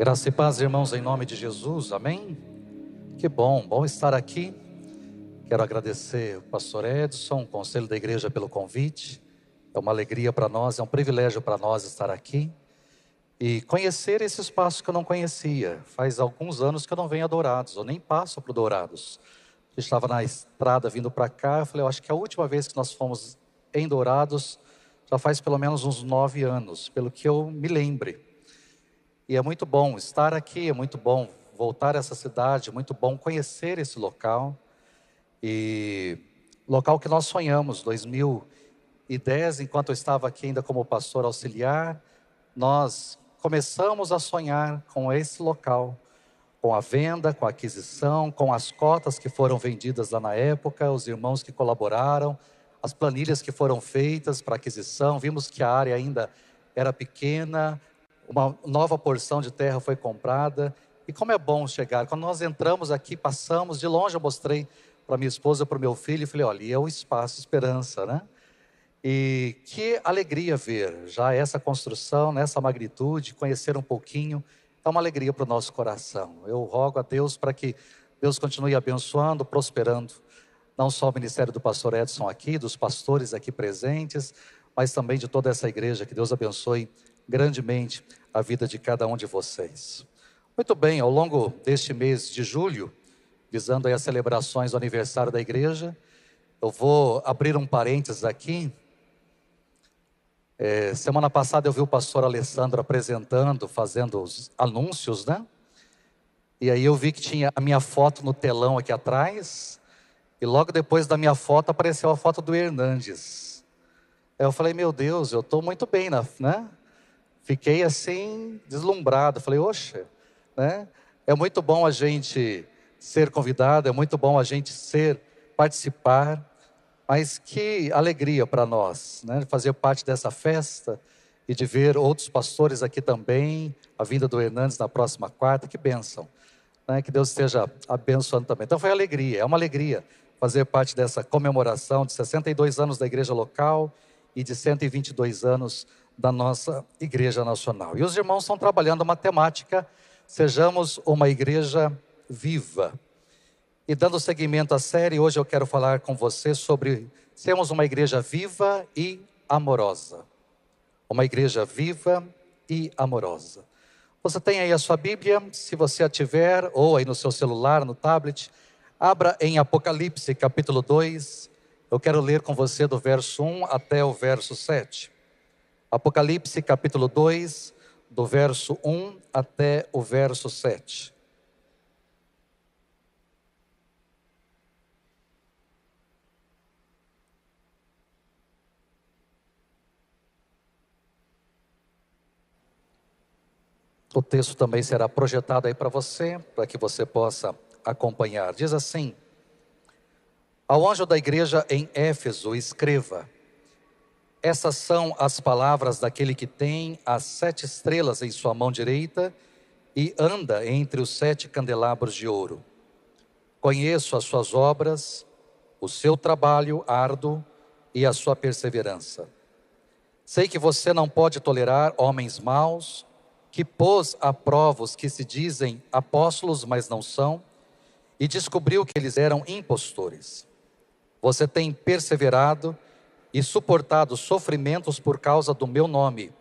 Graça e paz, irmãos, em nome de Jesus, amém? Que bom estar aqui. Quero agradecer o pastor Edson, o conselho da igreja pelo convite. É uma alegria para nós, é um privilégio para nós estar aqui e conhecer esse espaço que eu não conhecia. Faz alguns anos que eu não venho a Dourados, eu nem passo para o Dourados. Eu estava na estrada vindo para cá, eu falei, eu acho que a última vez que nós fomos em Dourados já faz pelo menos uns 9 anos, pelo que eu me lembre. E é muito bom estar aqui, é muito bom voltar a essa cidade, é muito bom conhecer esse local. E local que nós sonhamos, 2010, enquanto eu estava aqui ainda como pastor auxiliar, nós começamos a sonhar com esse local, com a venda, com a aquisição, com as cotas que foram vendidas lá na época, os irmãos que colaboraram, as planilhas que foram feitas para aquisição. Vimos que a área ainda era pequena, uma nova porção de terra foi comprada. E como é bom chegar, quando nós entramos aqui, passamos, de longe eu mostrei para minha esposa, para o meu filho, e falei, olha, é o Espaço Esperança, né? E que alegria ver já essa construção, nessa magnitude, conhecer um pouquinho, é uma alegria para o nosso coração. Eu rogo a Deus para que Deus continue abençoando, prosperando, não só o ministério do pastor Edson aqui, dos pastores aqui presentes, mas também de toda essa igreja, que Deus abençoe grandemente a vida de cada um de vocês. Muito bem, ao longo deste mês de julho, visando aí as celebrações do aniversário da igreja, eu vou abrir um parênteses aqui. Semana passada eu vi o pastor Alessandro apresentando, fazendo os anúncios, né? E aí eu vi que tinha a minha foto no telão aqui atrás, e logo depois da minha foto apareceu a foto do Hernandes. Aí eu falei, meu Deus, eu estou muito bem, né? Fiquei assim, deslumbrado. Falei, oxa, né? É muito bom a gente ser convidado, é muito bom a gente participar, mas que alegria para nós, né? Fazer parte dessa festa e de ver outros pastores aqui também, a vinda do Hernandes na próxima quarta, que bênção, né? Que Deus esteja abençoando também. Então foi alegria, é uma alegria fazer parte dessa comemoração de 62 anos da igreja local e de 122 anos da nossa igreja nacional. E os irmãos estão trabalhando uma temática, sejamos uma igreja viva. E dando seguimento à série, hoje eu quero falar com você sobre sermos uma igreja viva e amorosa. Uma igreja viva e amorosa. Você tem aí a sua Bíblia, se você a tiver, ou aí no seu celular, no tablet, abra em Apocalipse capítulo 2, eu quero ler com você do verso 1 até o verso 7. Apocalipse capítulo 2, do verso 1 até o verso 7. O texto também será projetado aí para você, para que você possa acompanhar. Diz assim: ao anjo da igreja em Éfeso, escreva: essas são as palavras daquele que tem as 7 estrelas em sua mão direita e anda entre os 7 candelabros de ouro. Conheço as suas obras, o seu trabalho árduo e a sua perseverança. Sei que você não pode tolerar homens maus, que pôs à prova os que se dizem apóstolos, mas não são, e descobriu que eles eram impostores. Você tem perseverado e suportado sofrimentos por causa do meu nome,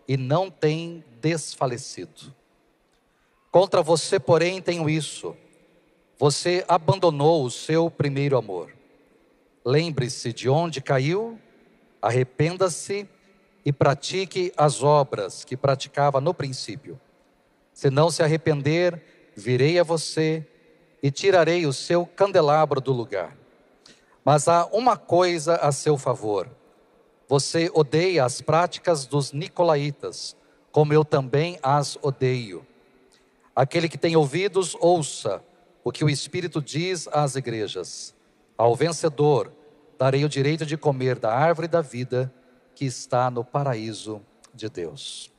e não tem desfalecido. Contra você, porém, tenho isso: você abandonou o seu primeiro amor. Lembre-se de onde caiu, arrependa-se e pratique as obras que praticava no princípio. Se não se arrepender, virei a você e tirarei o seu candelabro do lugar. Mas há uma coisa a seu favor: você odeia as práticas dos nicolaítas, como eu também as odeio. Aquele que tem ouvidos, ouça o que o Espírito diz às igrejas. Ao vencedor darei o direito de comer da árvore da vida que está no paraíso de Deus.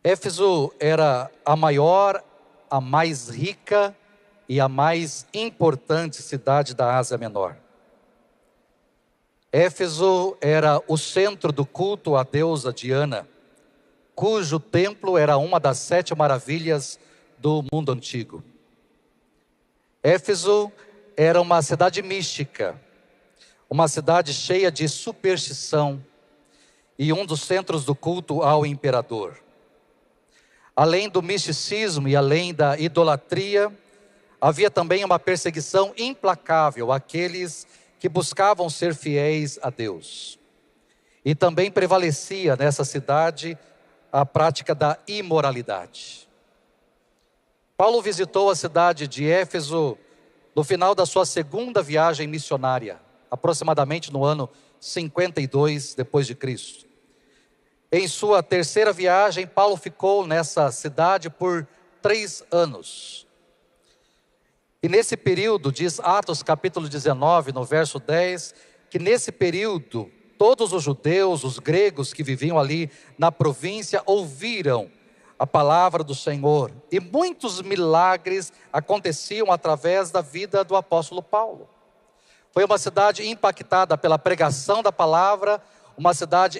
Éfeso era a maior, a mais rica e a mais importante cidade da Ásia Menor. Éfeso era o centro do culto à deusa Diana, cujo templo era uma das 7 maravilhas do mundo antigo. Éfeso era uma cidade mística, uma cidade cheia de superstição e um dos centros do culto ao imperador. Além do misticismo e além da idolatria, havia também uma perseguição implacável àqueles que buscavam ser fiéis a Deus. E também prevalecia nessa cidade a prática da imoralidade. Paulo visitou a cidade de Éfeso no final da sua segunda viagem missionária, aproximadamente no ano 52 depois de Cristo. Em sua terceira viagem, Paulo ficou nessa cidade por 3 anos. E nesse período, diz Atos capítulo 19, no verso 10, que nesse período, todos os judeus, os gregos que viviam ali na província, ouviram a palavra do Senhor. E muitos milagres aconteciam através da vida do apóstolo Paulo. Foi uma cidade impactada pela pregação da palavra, uma cidade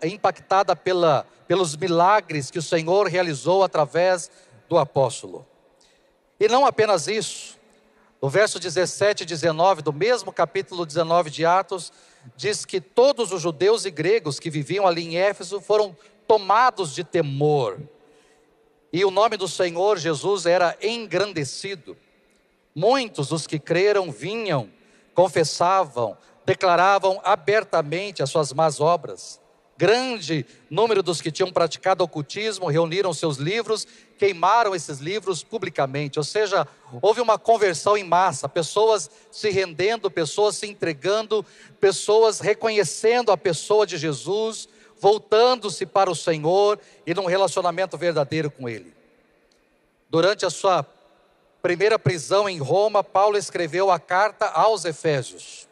impactada pelos milagres que o Senhor realizou através do apóstolo. E não apenas isso. No verso 17 e 19 do mesmo capítulo 19 de Atos, diz que todos os judeus e gregos que viviam ali em Éfeso foram tomados de temor. E o nome do Senhor Jesus era engrandecido. Muitos dos que creram vinham, confessavam, declaravam abertamente as suas más obras. Grande número dos que tinham praticado ocultismo reuniram seus livros, queimaram esses livros publicamente. Ou seja, houve uma conversão em massa, pessoas se rendendo, pessoas se entregando, pessoas reconhecendo a pessoa de Jesus, voltando-se para o Senhor e num relacionamento verdadeiro com Ele. Durante a sua primeira prisão em Roma, Paulo escreveu a carta aos Efésios,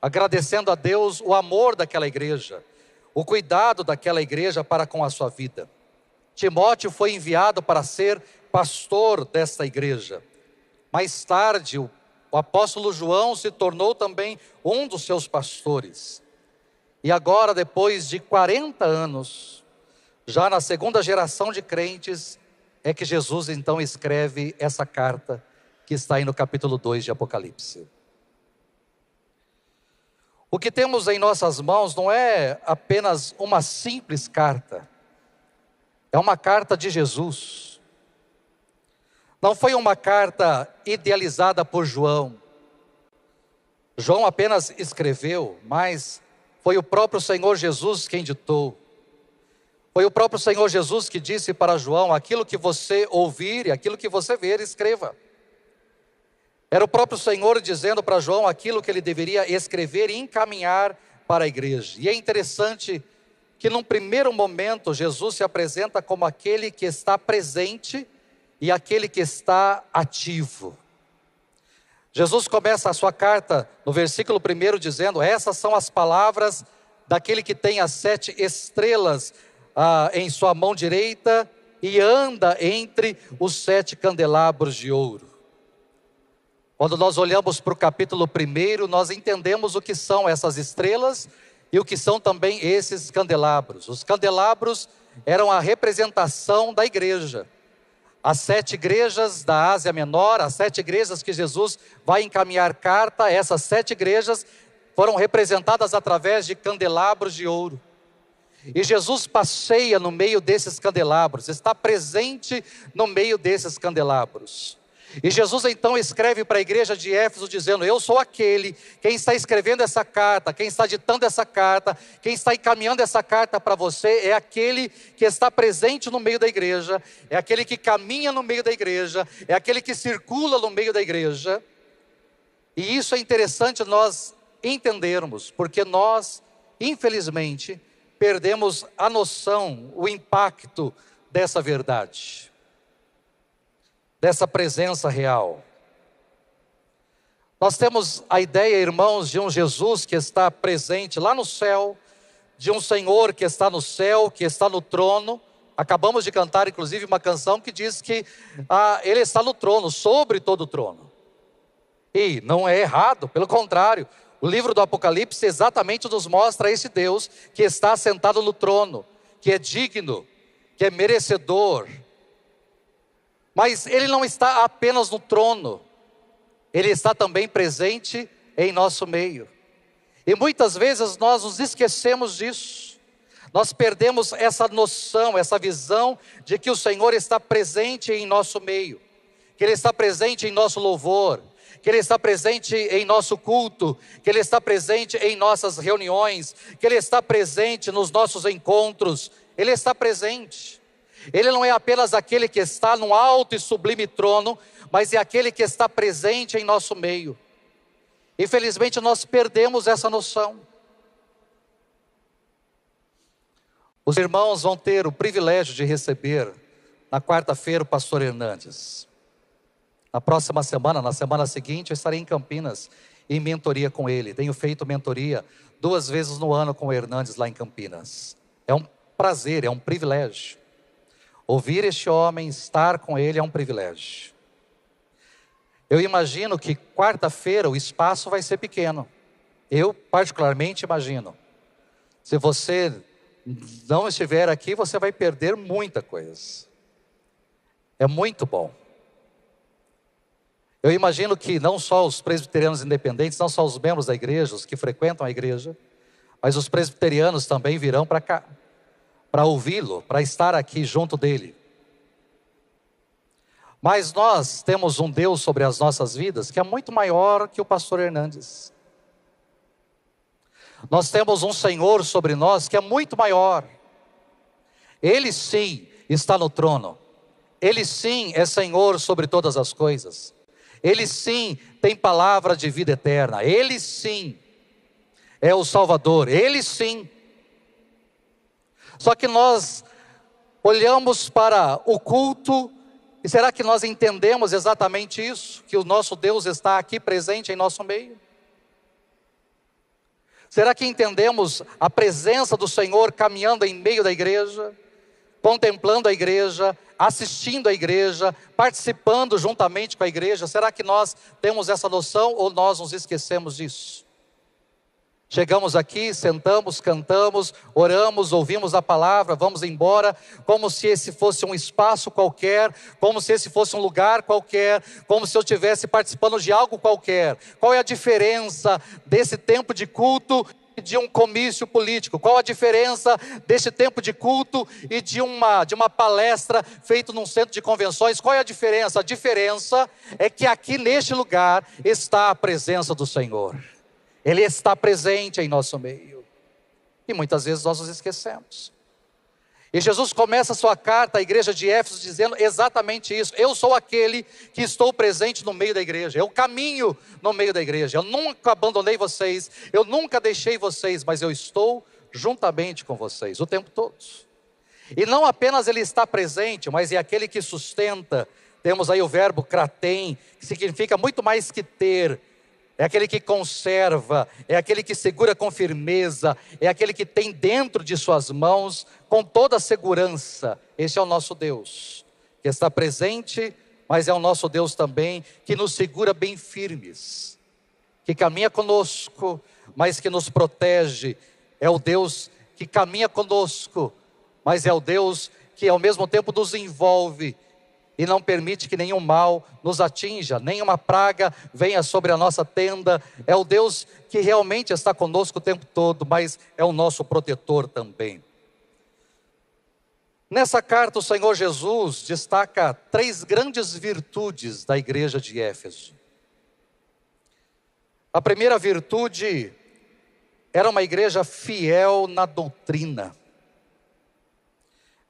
agradecendo a Deus o amor daquela igreja, o cuidado daquela igreja para com a sua vida. Timóteo foi enviado para ser pastor desta igreja. Mais tarde, o apóstolo João se tornou também um dos seus pastores. E agora, depois de 40 anos, já na segunda geração de crentes, é que Jesus então escreve essa carta que está aí no capítulo 2 de Apocalipse. O que temos em nossas mãos não é apenas uma simples carta, é uma carta de Jesus. Não foi uma carta idealizada por João. João apenas escreveu, mas foi o próprio Senhor Jesus quem ditou. Foi o próprio Senhor Jesus que disse para João: aquilo que você ouvir e aquilo que você ver, escreva. Era o próprio Senhor dizendo para João aquilo que ele deveria escrever e encaminhar para a igreja. E é interessante que num primeiro momento Jesus se apresenta como aquele que está presente e aquele que está ativo. Jesus começa a sua carta no versículo 1 dizendo: essas são as palavras daquele que tem as 7 estrelas em sua mão direita e anda entre os 7 candelabros de ouro. Quando nós olhamos para o capítulo 1, nós entendemos o que são essas estrelas e o que são também esses candelabros. Os candelabros eram a representação da igreja. As 7 igrejas da Ásia Menor, as 7 igrejas que Jesus vai encaminhar carta, essas 7 igrejas foram representadas através de candelabros de ouro. E Jesus passeia no meio desses candelabros, está presente no meio desses candelabros. E Jesus então escreve para a igreja de Éfeso dizendo: eu sou aquele, quem está escrevendo essa carta, quem está ditando essa carta, quem está encaminhando essa carta para você, é aquele que está presente no meio da igreja, é aquele que caminha no meio da igreja, é aquele que circula no meio da igreja. E isso é interessante nós entendermos, porque nós, infelizmente, perdemos a noção, o impacto dessa verdade, dessa presença real. Nós temos a ideia, irmãos, de um Jesus que está presente lá no céu, de um Senhor que está no céu, que está no trono. Acabamos de cantar, inclusive, uma canção que diz que Ele está no trono, sobre todo o trono. E não é errado, pelo contrário. O livro do Apocalipse exatamente nos mostra esse Deus que está sentado no trono, que é digno, que é merecedor. Mas Ele não está apenas no trono, Ele está também presente em nosso meio. E muitas vezes nós nos esquecemos disso. Nós perdemos essa noção, essa visão de que o Senhor está presente em nosso meio, que Ele está presente em nosso louvor, que Ele está presente em nosso culto, que Ele está presente em nossas reuniões, que Ele está presente nos nossos encontros. Ele está presente. Ele não é apenas aquele que está no alto e sublime trono, mas é aquele que está presente em nosso meio. Infelizmente nós perdemos essa noção. Os irmãos vão ter o privilégio de receber na quarta-feira o pastor Hernandes. Na próxima semana, na semana seguinte, eu estarei em Campinas em mentoria com ele. Tenho feito mentoria 2 vezes no ano com o Hernandes lá em Campinas. É um prazer, é um privilégio. Ouvir este homem, estar com ele é um privilégio. Eu imagino que quarta-feira o espaço vai ser pequeno. Eu particularmente imagino. Se você não estiver aqui, você vai perder muita coisa. É muito bom. Eu imagino que não só os presbiterianos independentes, não só os membros da igreja, os que frequentam a igreja, mas os presbiterianos também virão para cá, para ouvi-lo, para estar aqui junto dele. Mas nós temos um Deus sobre as nossas vidas que é muito maior que o pastor Hernandes. Nós temos um Senhor sobre nós que é muito maior. Ele sim está no trono. Ele sim é Senhor sobre todas as coisas. Ele sim tem palavra de vida eterna. Ele sim é o Salvador. Ele sim. Só que nós olhamos para o culto, e será que nós entendemos exatamente isso? Que o nosso Deus está aqui presente em nosso meio? Será que entendemos a presença do Senhor caminhando em meio da igreja? Contemplando a igreja, assistindo a igreja, participando juntamente com a igreja? Será que nós temos essa noção ou nós nos esquecemos disso? Chegamos aqui, sentamos, cantamos, oramos, ouvimos a palavra, vamos embora, como se esse fosse um espaço qualquer, como se esse fosse um lugar qualquer, como se eu estivesse participando de algo qualquer. Qual é a diferença desse tempo de culto e de um comício político? Qual a diferença desse tempo de culto e de uma palestra feita num centro de convenções? Qual é a diferença? A diferença é que aqui neste lugar está a presença do Senhor. Ele está presente em nosso meio. E muitas vezes nós nos esquecemos. E Jesus começa a sua carta à igreja de Éfeso dizendo exatamente isso. Eu sou aquele que estou presente no meio da igreja. Eu caminho no meio da igreja. Eu nunca abandonei vocês. Eu nunca deixei vocês. Mas eu estou juntamente com vocês o tempo todo. E não apenas Ele está presente, mas é aquele que sustenta. Temos aí o verbo kratem, que significa muito mais que ter. É aquele que conserva, é aquele que segura com firmeza, é aquele que tem dentro de suas mãos com toda a segurança. Esse é o nosso Deus, que está presente, mas é o nosso Deus também que nos segura bem firmes, que caminha conosco, mas que nos protege. É o Deus que caminha conosco, mas é o Deus que ao mesmo tempo nos envolve e não permite que nenhum mal nos atinja, nenhuma praga venha sobre a nossa tenda. É o Deus que realmente está conosco o tempo todo, mas é o nosso protetor também. Nessa carta o Senhor Jesus destaca 3 grandes virtudes da igreja de Éfeso. A primeira virtude era uma igreja fiel na doutrina.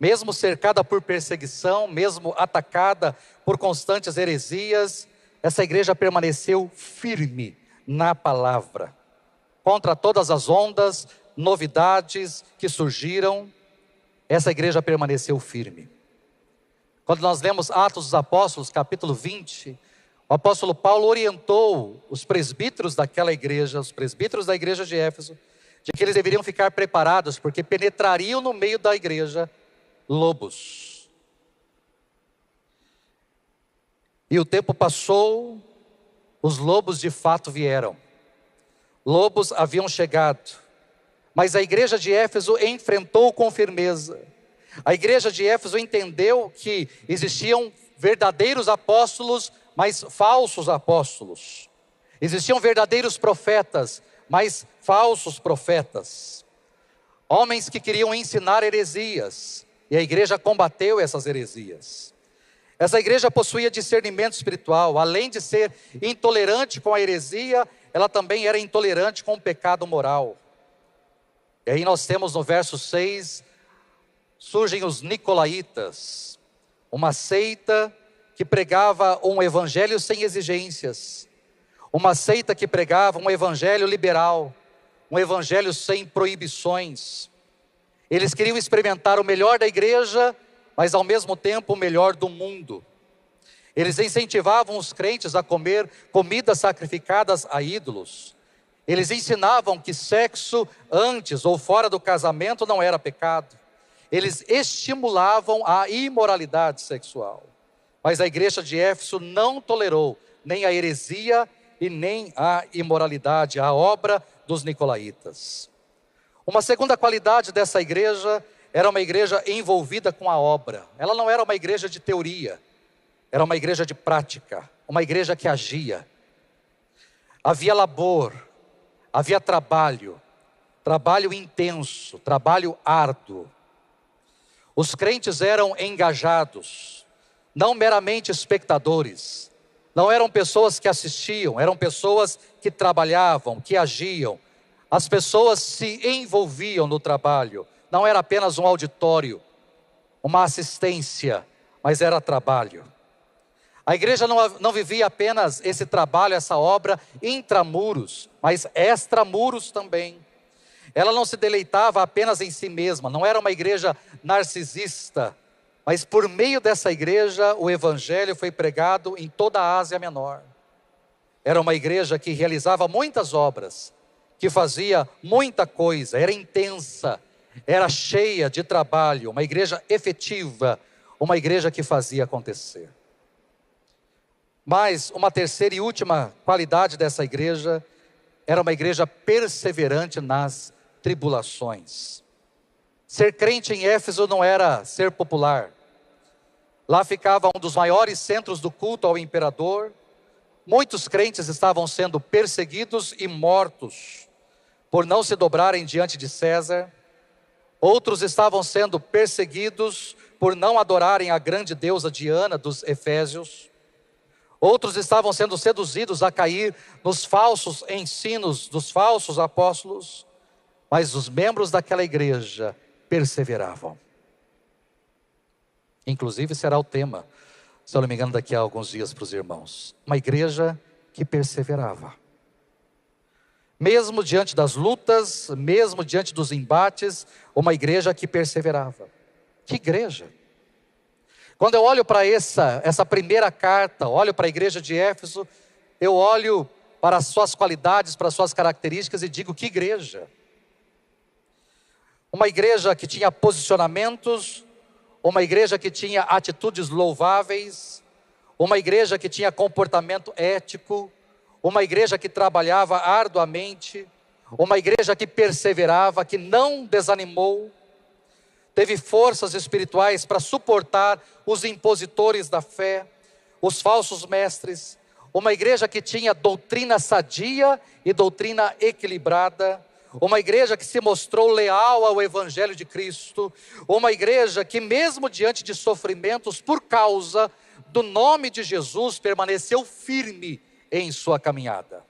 Mesmo cercada por perseguição, mesmo atacada por constantes heresias, essa igreja permaneceu firme na palavra. Contra todas as ondas, novidades que surgiram, essa igreja permaneceu firme. Quando nós lemos Atos dos Apóstolos, capítulo 20, o apóstolo Paulo orientou os presbíteros daquela igreja, os presbíteros da igreja de Éfeso, de que eles deveriam ficar preparados, porque penetrariam no meio da igreja lobos. E o tempo passou, os lobos de fato vieram. Lobos haviam chegado, mas a igreja de Éfeso enfrentou com firmeza. A igreja de Éfeso entendeu que existiam verdadeiros apóstolos, mas falsos apóstolos. Existiam verdadeiros profetas, mas falsos profetas. Homens que queriam ensinar heresias, e a igreja combateu essas heresias. Essa igreja possuía discernimento espiritual. Além de ser intolerante com a heresia, ela também era intolerante com o pecado moral. E aí nós temos no verso 6, surgem os nicolaítas, uma seita que pregava um evangelho sem exigências, uma seita que pregava um evangelho liberal, um evangelho sem proibições. Eles queriam experimentar o melhor da igreja, mas ao mesmo tempo o melhor do mundo. Eles incentivavam os crentes a comer comidas sacrificadas a ídolos. Eles ensinavam que sexo antes ou fora do casamento não era pecado. Eles estimulavam a imoralidade sexual. Mas a igreja de Éfeso não tolerou nem a heresia e nem a imoralidade, a obra dos nicolaítas. Uma segunda qualidade dessa igreja era uma igreja envolvida com a obra. Ela não era uma igreja de teoria, era uma igreja de prática, uma igreja que agia. Havia labor, havia trabalho, trabalho intenso, trabalho árduo. Os crentes eram engajados, não meramente espectadores. Não eram pessoas que assistiam, eram pessoas que trabalhavam, que agiam. As pessoas se envolviam no trabalho. Não era apenas um auditório, uma assistência, mas era trabalho. A igreja não vivia apenas esse trabalho, essa obra intramuros, mas extramuros também. Ela não se deleitava apenas em si mesma, não era uma igreja narcisista, mas por meio dessa igreja o evangelho foi pregado em toda a Ásia Menor. Era uma igreja que realizava muitas obras, que fazia muita coisa, era intensa, era cheia de trabalho, uma igreja efetiva, uma igreja que fazia acontecer. Mas uma terceira e última qualidade dessa igreja, era uma igreja perseverante nas tribulações. Ser crente em Éfeso não era ser popular. Lá ficava um dos maiores centros do culto ao imperador. Muitos crentes estavam sendo perseguidos e mortos por não se dobrarem diante de César. Outros estavam sendo perseguidos por não adorarem a grande deusa Diana dos Efésios. Outros estavam sendo seduzidos a cair nos falsos ensinos dos falsos apóstolos. Mas os membros daquela igreja perseveravam. Inclusive será o tema, se eu não me engano, daqui a alguns dias para os irmãos. Uma igreja que perseverava. Mesmo diante das lutas, mesmo diante dos embates, uma igreja que perseverava. Que igreja? Quando eu olho para essa primeira carta, olho para a igreja de Éfeso, eu olho para as suas qualidades, para as suas características e digo, que igreja? Uma igreja que tinha posicionamentos, uma igreja que tinha atitudes louváveis, uma igreja que tinha comportamento ético, uma igreja que trabalhava arduamente, uma igreja que perseverava, que não desanimou, teve forças espirituais para suportar os impositores da fé, os falsos mestres, uma igreja que tinha doutrina sadia e doutrina equilibrada, uma igreja que se mostrou leal ao Evangelho de Cristo, uma igreja que mesmo diante de sofrimentos por causa do nome de Jesus, permaneceu firme em sua caminhada.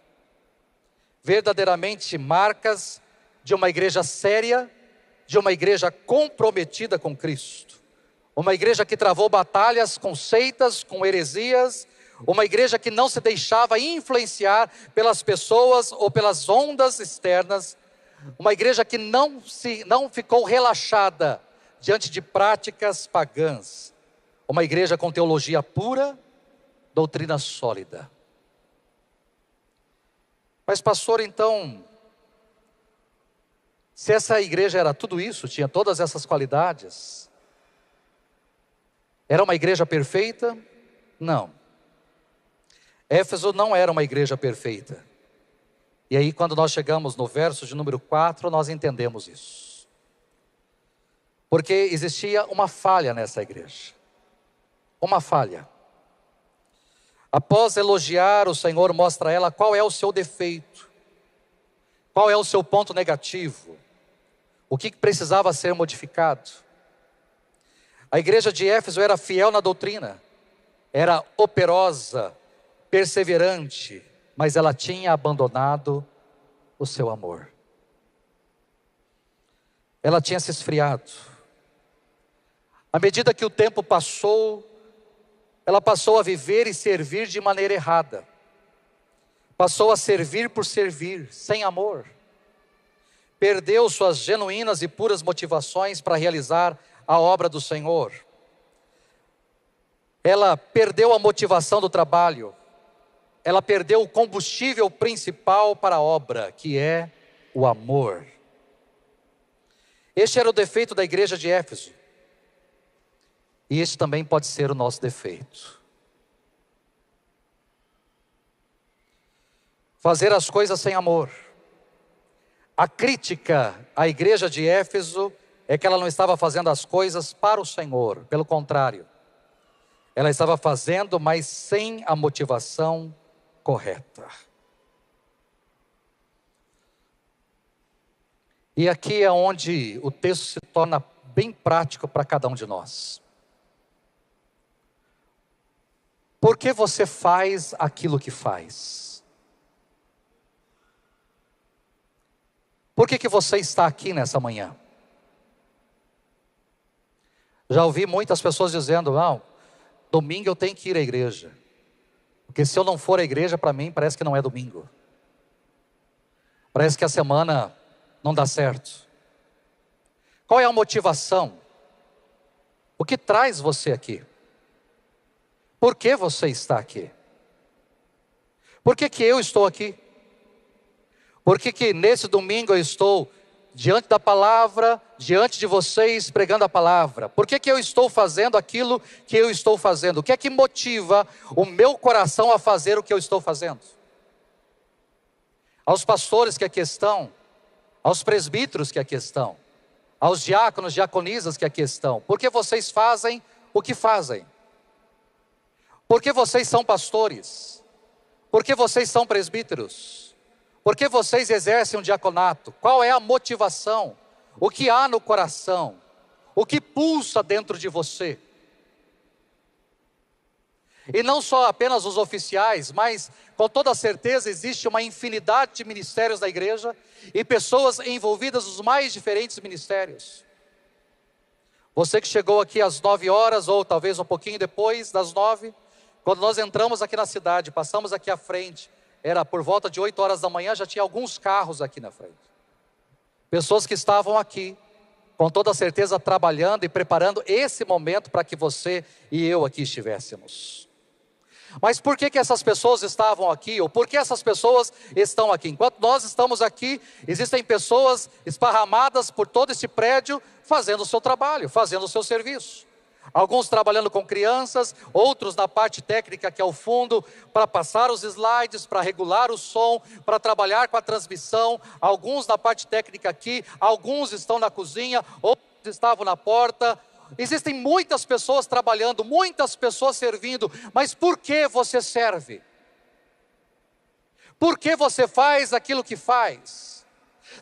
Verdadeiramente marcas de uma igreja séria, de uma igreja comprometida com Cristo, uma igreja que travou batalhas com seitas, com heresias, uma igreja que não se deixava influenciar pelas pessoas ou pelas ondas externas, uma igreja que não ficou relaxada diante de práticas pagãs, uma igreja com teologia pura, doutrina sólida. Mas pastor, então, se essa igreja era tudo isso, tinha todas essas qualidades, era uma igreja perfeita? Não. Éfeso não era uma igreja perfeita. E aí, quando nós chegamos no verso de número 4, nós entendemos isso. Porque existia uma falha nessa igreja. Uma falha. Após elogiar, o Senhor mostra a ela qual é o seu defeito. Qual é o seu ponto negativo. O que precisava ser modificado. A igreja de Éfeso era fiel na doutrina. Era operosa, perseverante, mas ela tinha abandonado o seu amor. Ela tinha se esfriado. À medida que o tempo passou, ela passou a viver e servir de maneira errada. Passou a servir por servir, sem amor. Perdeu suas genuínas e puras motivações para realizar a obra do Senhor. Ela perdeu a motivação do trabalho. Ela perdeu o combustível principal para a obra, que é o amor. Este era o defeito da igreja de Éfeso. E este também pode ser o nosso defeito. Fazer as coisas sem amor. A crítica à igreja de Éfeso é que ela não estava fazendo as coisas para o Senhor. Pelo contrário, ela estava fazendo, mas sem a motivação correta. E aqui é onde o texto se torna bem prático para cada um de nós. Por que você faz aquilo que faz? Por que você está aqui nessa manhã? Já ouvi muitas pessoas dizendo, não, domingo eu tenho que ir à igreja. Porque se eu não for à igreja, para mim parece que não é domingo. Parece que a semana não dá certo. Qual é a motivação? O que traz você aqui? Por que você está aqui? Por que eu estou aqui? Por que nesse domingo eu estou diante da palavra, diante de vocês pregando a palavra? Por que eu estou fazendo aquilo que eu estou fazendo? O que é que motiva o meu coração a fazer o que eu estou fazendo? Aos pastores que aqui estão, aos presbíteros que aqui estão, aos diáconos, diaconisas que aqui estão, por que vocês fazem o que fazem? Por que vocês são pastores? Por que vocês são presbíteros? Por que vocês exercem um diaconato? Qual é a motivação? O que há no coração? O que pulsa dentro de você? E não só apenas os oficiais, mas com toda certeza existe uma infinidade de ministérios da igreja e pessoas envolvidas nos mais diferentes ministérios. Você que chegou aqui às 9 horas ou talvez um pouquinho depois das 9, quando nós entramos aqui na cidade, passamos aqui à frente, era por volta de 8 horas da manhã, já tinha alguns carros aqui na frente. Pessoas que estavam aqui, com toda certeza trabalhando e preparando esse momento para que você e eu aqui estivéssemos. Mas por que essas pessoas estavam aqui? Ou por que essas pessoas estão aqui? Enquanto nós estamos aqui, existem pessoas esparramadas por todo esse prédio, fazendo o seu trabalho, fazendo o seu serviço. Alguns trabalhando com crianças, outros na parte técnica que é o fundo, para passar os slides, para regular o som, para trabalhar com a transmissão. Alguns na parte técnica aqui, alguns estão na cozinha, outros estavam na porta. Existem muitas pessoas trabalhando, muitas pessoas servindo, mas por que você serve? Por que você faz aquilo que faz?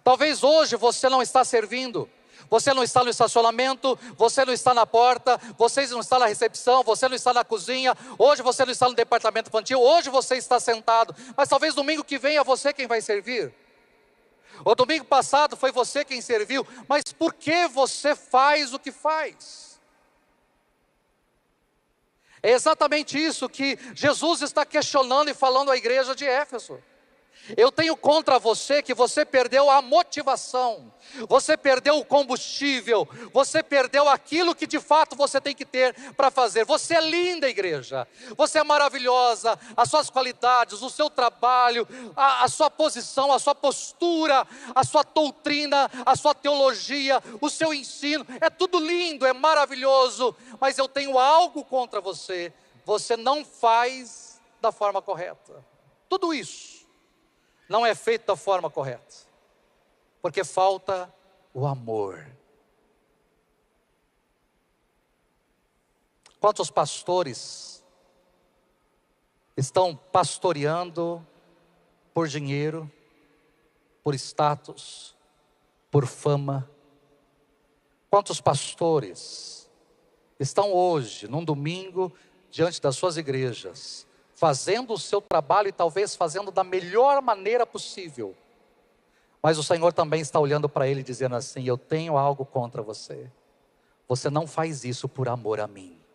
Talvez hoje você não está servindo. Você não está no estacionamento, você não está na porta, você não está na recepção, você não está na cozinha, hoje você não está no departamento infantil, hoje você está sentado, mas talvez domingo que vem é você quem vai servir. O domingo passado foi você quem serviu, mas por que você faz o que faz? É exatamente isso que Jesus está questionando e falando à igreja de Éfeso. Eu tenho contra você que você perdeu a motivação, você perdeu o combustível, você perdeu aquilo que de fato você tem que ter para fazer. Você é linda, igreja, você é maravilhosa, as suas qualidades, o seu trabalho, a sua posição, a sua postura, a sua doutrina, a sua teologia, o seu ensino, é tudo lindo, é maravilhoso, mas eu tenho algo contra você, você não faz da forma correta. Tudo isso não é feito da forma correta, porque falta o amor. Quantos pastores estão pastoreando por dinheiro, por status, por fama? Quantos pastores estão hoje, num domingo, diante das suas igrejas, fazendo o seu trabalho e talvez fazendo da melhor maneira possível, mas o Senhor também está olhando para ele dizendo assim: eu tenho algo contra você. Você não faz isso por amor a mim.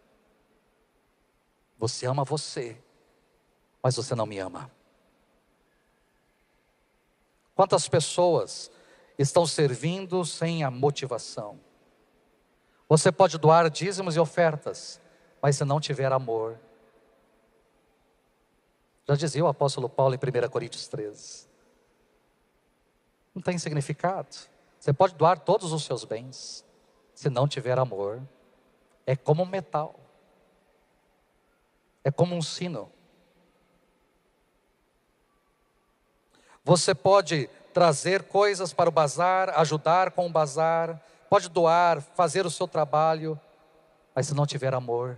Você ama você, mas você não me ama. Quantas pessoas estão servindo sem a motivação? Você pode doar dízimos e ofertas, mas se não tiver amor, já dizia o apóstolo Paulo em 1 Coríntios 13, não tem significado. Você pode doar todos os seus bens, se não tiver amor, é como um metal, é como um sino. Você pode trazer coisas para o bazar, ajudar com o bazar, pode doar, fazer o seu trabalho, mas se não tiver amor,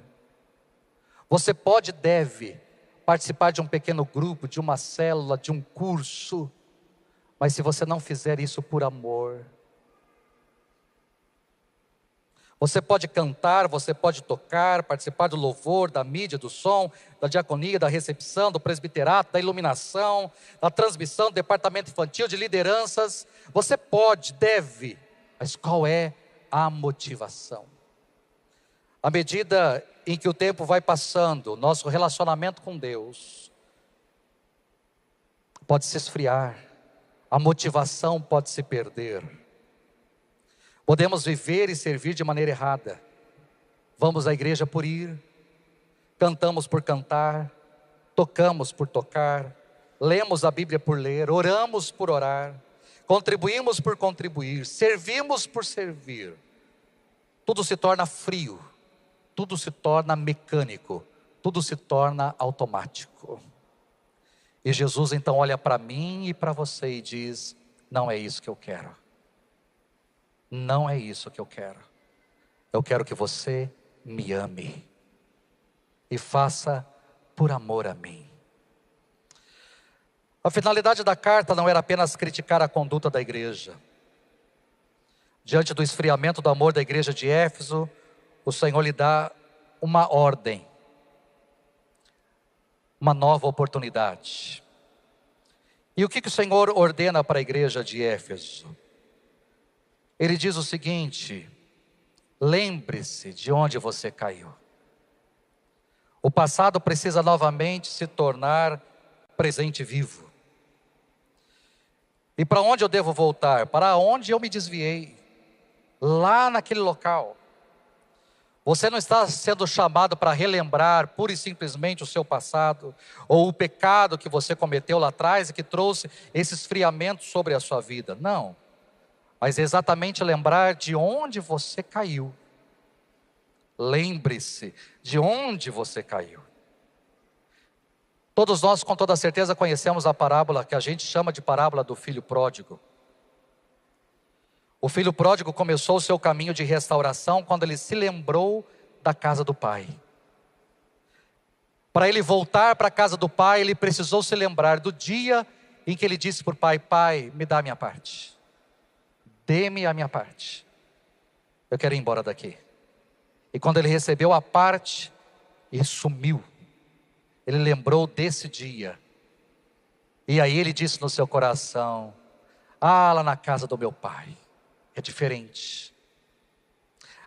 você pode, deve participar de um pequeno grupo, de uma célula, de um curso, mas se você não fizer isso por amor, você pode cantar, você pode tocar, participar do louvor, da mídia, do som, da diaconia, da recepção, do presbiterato, da iluminação, da transmissão, do departamento infantil, de lideranças. Você pode, deve, mas qual é a motivação? À medida em que o tempo vai passando, nosso relacionamento com Deus pode se esfriar, a motivação pode se perder. Podemos viver e servir de maneira errada. Vamos à igreja por ir, cantamos por cantar, tocamos por tocar, lemos a Bíblia por ler, oramos por orar, contribuímos por contribuir, servimos por servir. Tudo se torna frio, tudo se torna mecânico, tudo se torna automático. E Jesus então olha para mim e para você e diz: não é isso que eu quero. Não é isso que eu quero. Eu quero que você me ame e faça por amor a mim. A finalidade da carta não era apenas criticar a conduta da igreja. Diante do esfriamento do amor da igreja de Éfeso, o Senhor lhe dá uma ordem, uma nova oportunidade. E o que o Senhor ordena para a igreja de Éfeso? Ele diz o seguinte: lembre-se de onde você caiu. O passado precisa novamente se tornar presente vivo. E para onde eu devo voltar? Para onde eu me desviei? Lá naquele local. Você não está sendo chamado para relembrar pura e simplesmente o seu passado, ou o pecado que você cometeu lá atrás e que trouxe esse esfriamento sobre a sua vida. Não. Mas exatamente lembrar de onde você caiu. Lembre-se de onde você caiu. Todos nós com toda certeza conhecemos a parábola que a gente chama de parábola do filho pródigo. O filho pródigo começou o seu caminho de restauração quando ele se lembrou da casa do pai. Para ele voltar para a casa do pai, ele precisou se lembrar do dia em que ele disse para o pai: pai, me dá a minha parte. Dê-me a minha parte. Eu quero ir embora daqui. E quando ele recebeu a parte, ele sumiu. Ele lembrou desse dia. E aí ele disse no seu coração: lá na casa do meu pai é diferente.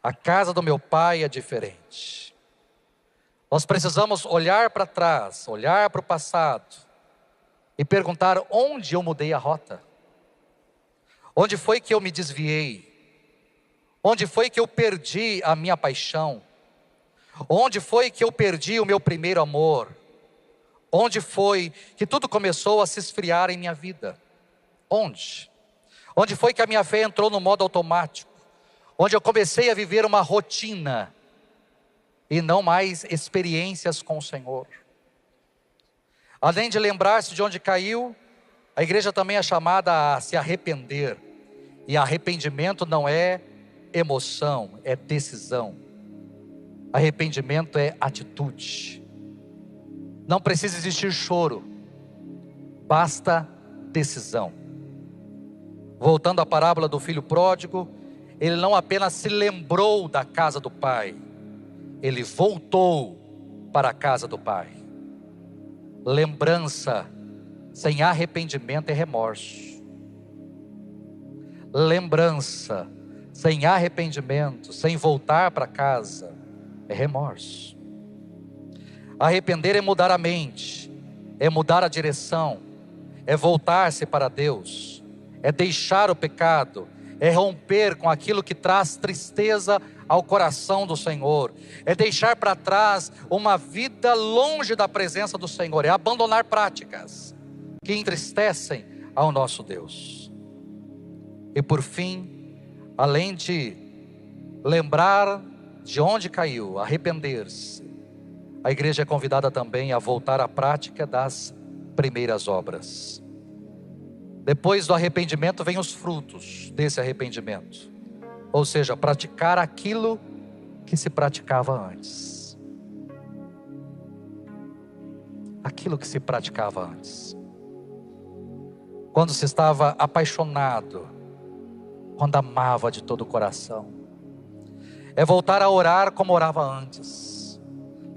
A casa do meu pai é diferente. Nós precisamos olhar para trás, olhar para o passado e perguntar: onde eu mudei a rota? Onde foi que eu me desviei? Onde foi que eu perdi a minha paixão? Onde foi que eu perdi o meu primeiro amor? Onde foi que tudo começou a se esfriar em minha vida? Onde? Onde foi que a minha fé entrou no modo automático? Onde eu comecei a viver uma rotina e não mais experiências com o Senhor? Além de lembrar-se de onde caiu, a igreja também é chamada a se arrepender. E arrependimento não é emoção, é decisão. Arrependimento é atitude. Não precisa existir choro, basta decisão. Voltando à parábola do filho pródigo, ele não apenas se lembrou da casa do pai, ele voltou para a casa do pai. Lembrança sem arrependimento é remorso. Lembrança sem arrependimento, sem voltar para casa, é remorso. Arrepender é mudar a mente, é mudar a direção, é voltar-se para Deus, é deixar o pecado, é romper com aquilo que traz tristeza ao coração do Senhor, é deixar para trás uma vida longe da presença do Senhor, é abandonar práticas que entristecem ao nosso Deus. E por fim, além de lembrar de onde caiu, arrepender-se, a igreja é convidada também a voltar à prática das primeiras obras. Depois do arrependimento vem os frutos desse arrependimento. Ou seja, praticar aquilo que se praticava antes. Aquilo que se praticava antes. Quando se estava apaixonado, quando amava de todo o coração. É voltar a orar como orava antes.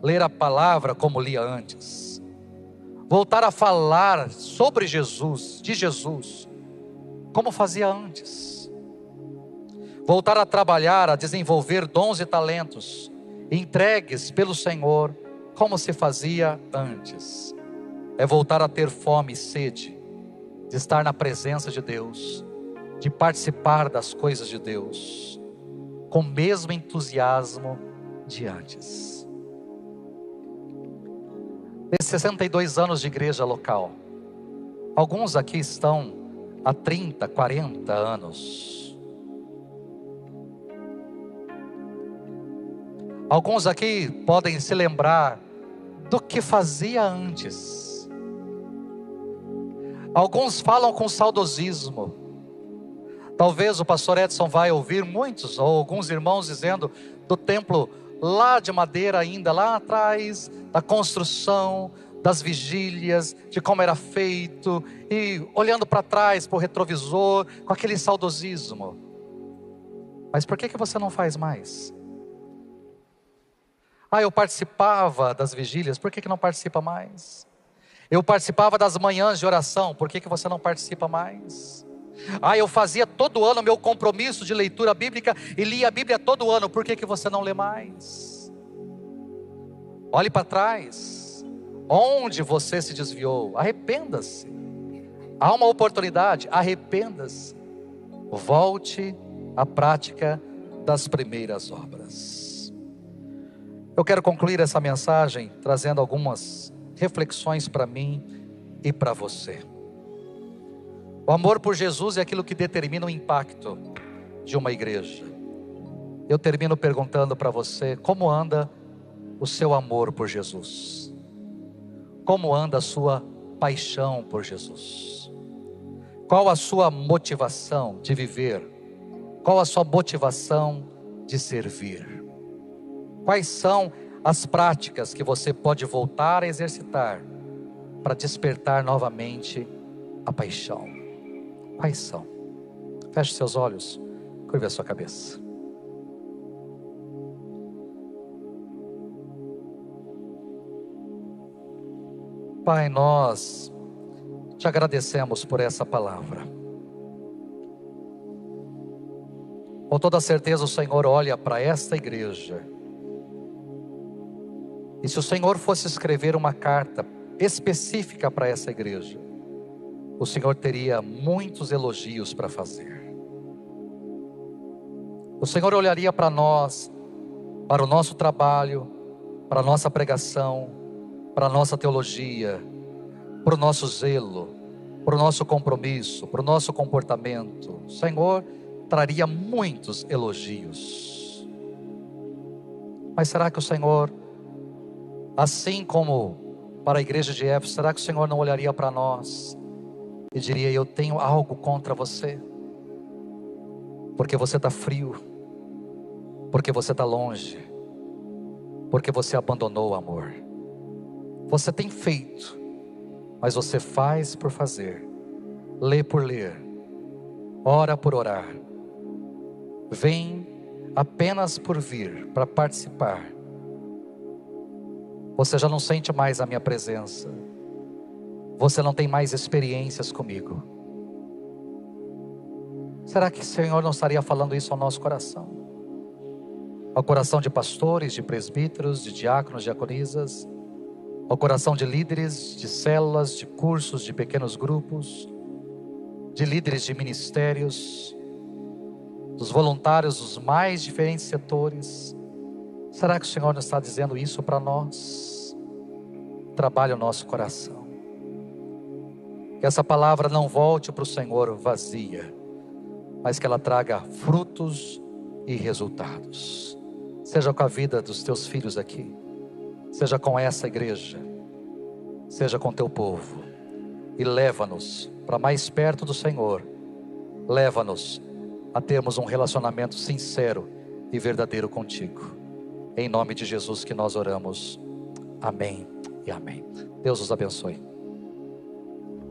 Ler a palavra como lia antes. Voltar a falar sobre Jesus, de Jesus, como fazia antes. Voltar a trabalhar, a desenvolver dons e talentos, entregues pelo Senhor, como se fazia antes. É voltar a ter fome e sede, de estar na presença de Deus, de participar das coisas de Deus, com o mesmo entusiasmo de antes. Nesses 62 anos de igreja local, alguns aqui estão há 30, 40 anos. Alguns aqui podem se lembrar do que fazia antes. Alguns falam com saudosismo. Talvez o pastor Edson vai ouvir muitos ou alguns irmãos dizendo do templo lá de madeira ainda, lá atrás, da construção, das vigílias, de como era feito, e olhando para trás, para o retrovisor, com aquele saudosismo. Mas por que você não faz mais? Eu participava das vigílias, por que não participa mais? Eu participava das manhãs de oração, por que você não participa mais? Eu fazia todo ano meu compromisso de leitura bíblica e lia a Bíblia todo ano, por que você não lê mais? Olhe para trás, onde você se desviou, arrependa-se. Há uma oportunidade, arrependa-se. Volte à prática das primeiras obras. Eu quero concluir essa mensagem trazendo algumas reflexões para mim e para você. O amor por Jesus é aquilo que determina o impacto de uma igreja. Eu termino perguntando para você, como anda o seu amor por Jesus? Como anda a sua paixão por Jesus? Qual a sua motivação de viver? Qual a sua motivação de servir? Quais são as práticas que você pode voltar a exercitar para despertar novamente a paixão? Quais são? Feche seus olhos, curve a sua cabeça. Pai, nós te agradecemos por essa palavra. Com toda certeza o Senhor olha para esta igreja. E se o Senhor fosse escrever uma carta específica para essa igreja, o Senhor teria muitos elogios para fazer. O Senhor olharia para nós, para o nosso trabalho, para a nossa pregação, para a nossa teologia, para o nosso zelo, para o nosso compromisso, para o nosso comportamento. O Senhor traria muitos elogios. Mas será que o Senhor, assim como para a igreja de Éfeso, será que o Senhor não olharia para nós e diria: eu tenho algo contra você, porque você está frio, porque você está longe, porque você abandonou o amor. Você tem feito, mas você faz por fazer, lê por ler, ora por orar, vem apenas por vir, para participar. Você já não sente mais a minha presença, você não tem mais experiências comigo. Será que o Senhor não estaria falando isso ao nosso coração? Ao coração de pastores, de presbíteros, de diáconos, diaconisas, ao coração de líderes, de células, de cursos, de pequenos grupos, de líderes de ministérios, dos voluntários dos mais diferentes setores. Será que o Senhor não está dizendo isso para nós? Trabalhe o nosso coração. Que essa palavra não volte para o Senhor vazia, mas que ela traga frutos e resultados. Seja com a vida dos teus filhos aqui, seja com essa igreja, seja com teu povo. E leva-nos para mais perto do Senhor. Leva-nos a termos um relacionamento sincero e verdadeiro contigo. Em nome de Jesus que nós oramos. Amém e amém. Deus os abençoe.